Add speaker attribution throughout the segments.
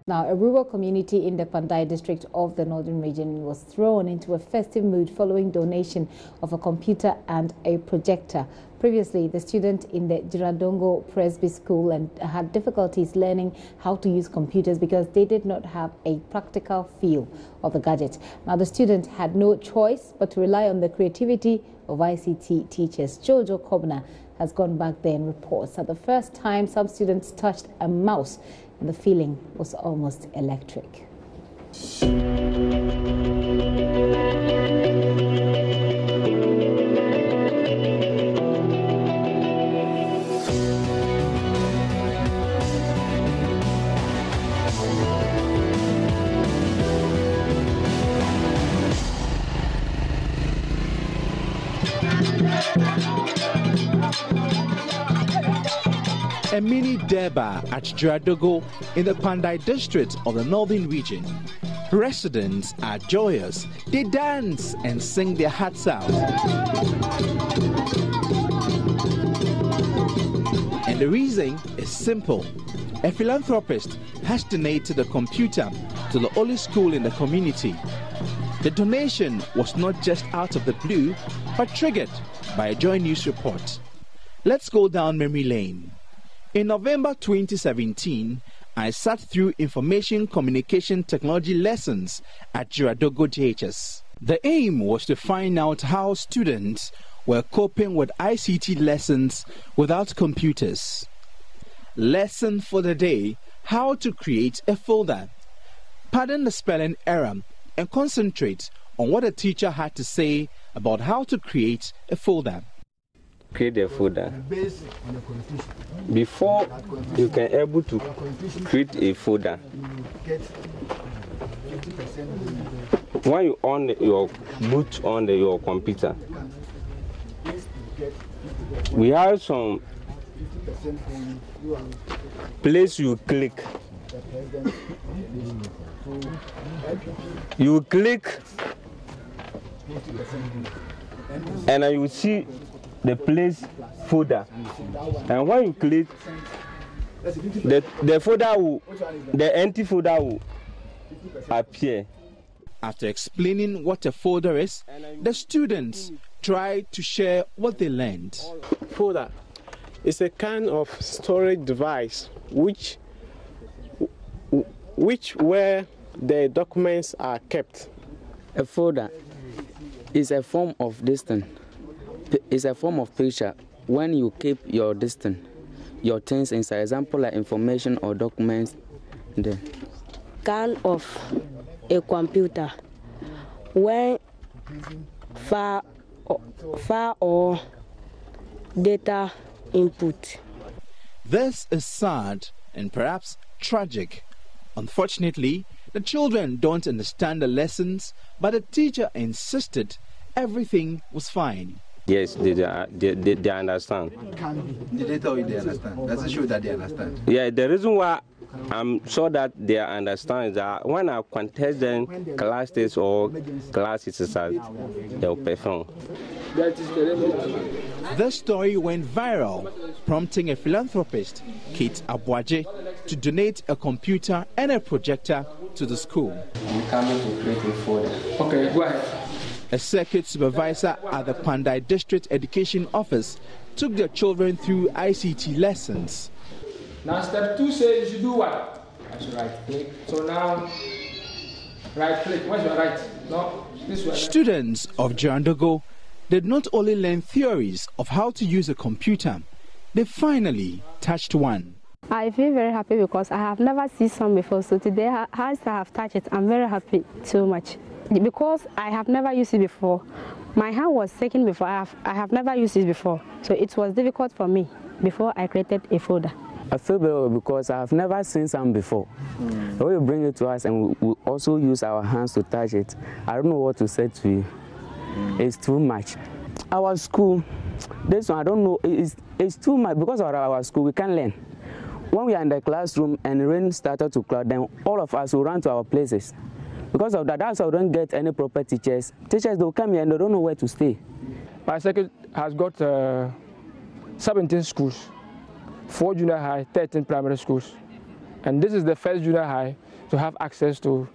Speaker 1: Now, a rural community in the Pandai district of the Northern Region was thrown into a festive mood following donation of a computer and a projector. Previously, the student in the Jirandogo Presby School and had difficulties learning how to use computers because they did not have a practical feel of the gadget. Now, the student had no choice but to rely on the creativity of ICT teachers. Jojo Kobna has gone back there and reports that the first time some students touched a mouse, and the feeling was almost electric.
Speaker 2: A mini derby at Jirandogo in the Pandai district of the Northern Region. Residents are joyous. They dance and sing their hearts out. And the reason is simple. A philanthropist has donated a computer to the only school in the community. The donation was not just out of the blue, but triggered by a JoyNews report. Let's go down memory lane. In November 2017, I sat through information communication technology lessons at Jirandogo JHS. The aim was to find out how students were coping with ICT lessons without computers. Lesson for the day: how to create a folder. Pardon the spelling error and concentrate on what the teacher had to say about how to create a folder.
Speaker 3: Create a folder. Before you can able to create a folder, when you on your boot on your computer, we have some place you click. You click and you see the place folder, and when you click, the folder will, the empty folder will appear.
Speaker 2: After explaining what a folder is, the students try to share what they learned.
Speaker 4: Folder is a kind of storage device which where the documents are kept.
Speaker 5: A folder is a form of distance. It's a form of picture when you keep your distance, your things inside, example like information or documents there.
Speaker 6: Kind of a computer when file or data input.
Speaker 2: This is sad and perhaps tragic. Unfortunately, the children don't understand the lessons, but the teacher insisted everything was fine.
Speaker 3: Yes, they understand.
Speaker 7: Did they tell you they understand? Does it show that they understand?
Speaker 3: Yeah, the reason why I'm sure that they understand is that when I contest them class tests or class exercise, they'll perform.
Speaker 2: This story went viral, prompting a philanthropist, Kate Abuaje, to donate a computer and a projector to the school.
Speaker 3: I'm coming to create a folder.
Speaker 8: Okay, go ahead.
Speaker 2: A circuit supervisor at the Pandai District Education Office took their children through ICT lessons.
Speaker 8: Now step 2 says you should do what? I should right click. So now, right click. Where's your right? No, this way.
Speaker 2: Students of Jirandogo did not only learn theories of how to use a computer, they finally touched one.
Speaker 9: I feel very happy because I have never seen some before. So today, as I have touched it, I'm very happy so much. Because I have never used it before. My hand was shaking before. I have never used it before. So it was difficult for me before I created a folder.
Speaker 5: I feel better because I have never seen some before. When you bring it to us and we also use our hands to touch it, I don't know what to say to you. It's too much. Our school, this one, I don't know, it's too much because of our school, we can't learn. When we are in the classroom and rain started to cloud, then all of us will run to our places. Because of that, that's why we don't get any proper teachers. Teachers, they'll come here and they don't know where to stay.
Speaker 8: My circuit has got 17 schools, 4 junior high, 13 primary schools. And this is the first junior high
Speaker 4: to have access to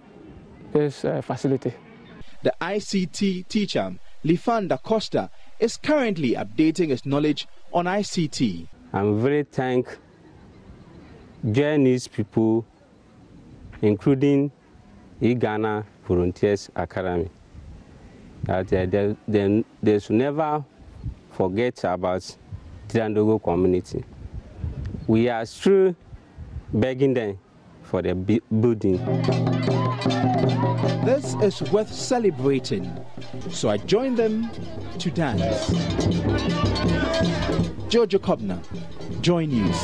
Speaker 4: this facility.
Speaker 2: The ICT teacher, Lifanda Costa, is currently updating his knowledge on ICT.
Speaker 3: I'm very thankful JoyNews people, including Ghana Volunteers Academy, that they should never forget about Jirandogo community. We are still begging them for the building.
Speaker 2: This is worth celebrating, so I joined them to dance. Jojo Kobna, JoyNews.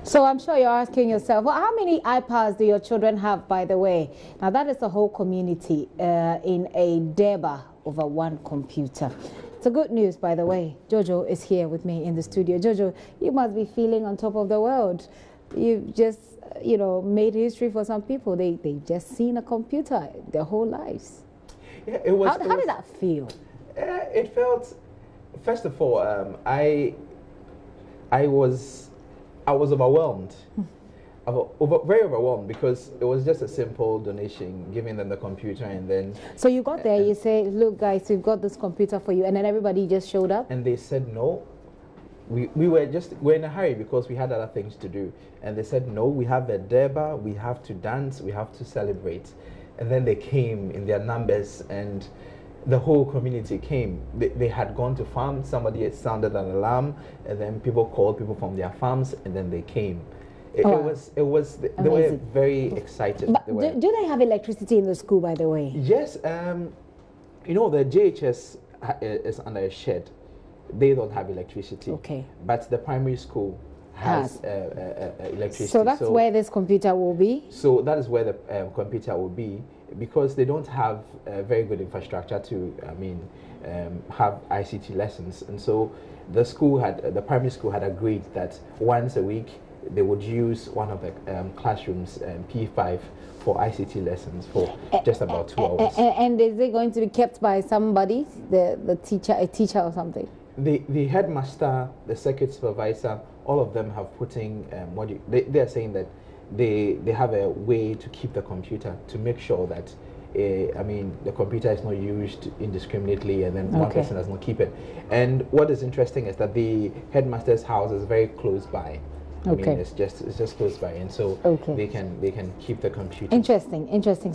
Speaker 1: So I'm sure you're asking yourself, well, how many iPads do your children have, by the way? Now, that is a whole community in a deba over one computer. It's a good news, by the way. Jojo is here with me in the studio. Jojo, you must be feeling on top of the world. You've just, you know, made history for some people. They've just seen a computer their whole lives.
Speaker 7: Yeah, it was.
Speaker 1: How did that feel?
Speaker 7: It felt, first of all, I was overwhelmed. Very overwhelmed, because it was just a simple donation, giving them the computer, and then...
Speaker 1: So you got there, you say, look guys, we've got this computer for you, and then everybody just showed up?
Speaker 7: And they said no. We're in a hurry because we had other things to do. And they said, no, we have a deba, we have to dance, we have to celebrate. And then they came in their numbers, and the whole community came. They had gone to farms, somebody had sounded an alarm, and then people called people from their farms, and then they came. They were very excited.
Speaker 1: But do they have electricity in the school, by the way?
Speaker 7: Yes, you know, the JHS is under a shed. They don't have electricity.
Speaker 1: Okay.
Speaker 7: But the primary school has electricity.
Speaker 1: So that's where this computer will be?
Speaker 7: So that is where the computer will be, because they don't have very good infrastructure to, have ICT lessons. And so the primary school had agreed that once a week they would use one of the classrooms, P5, for ICT lessons for just about 2 hours.
Speaker 1: And is it going to be kept by somebody, a teacher or something?
Speaker 7: The headmaster, the circuit supervisor, all of them have put in they are saying that they have a way to keep the computer, to make sure that the computer is not used indiscriminately, and then one person does not keep it. And what is interesting is that the headmaster's house is very close by. It's just close by, and so they can keep the computer.
Speaker 1: Interesting story.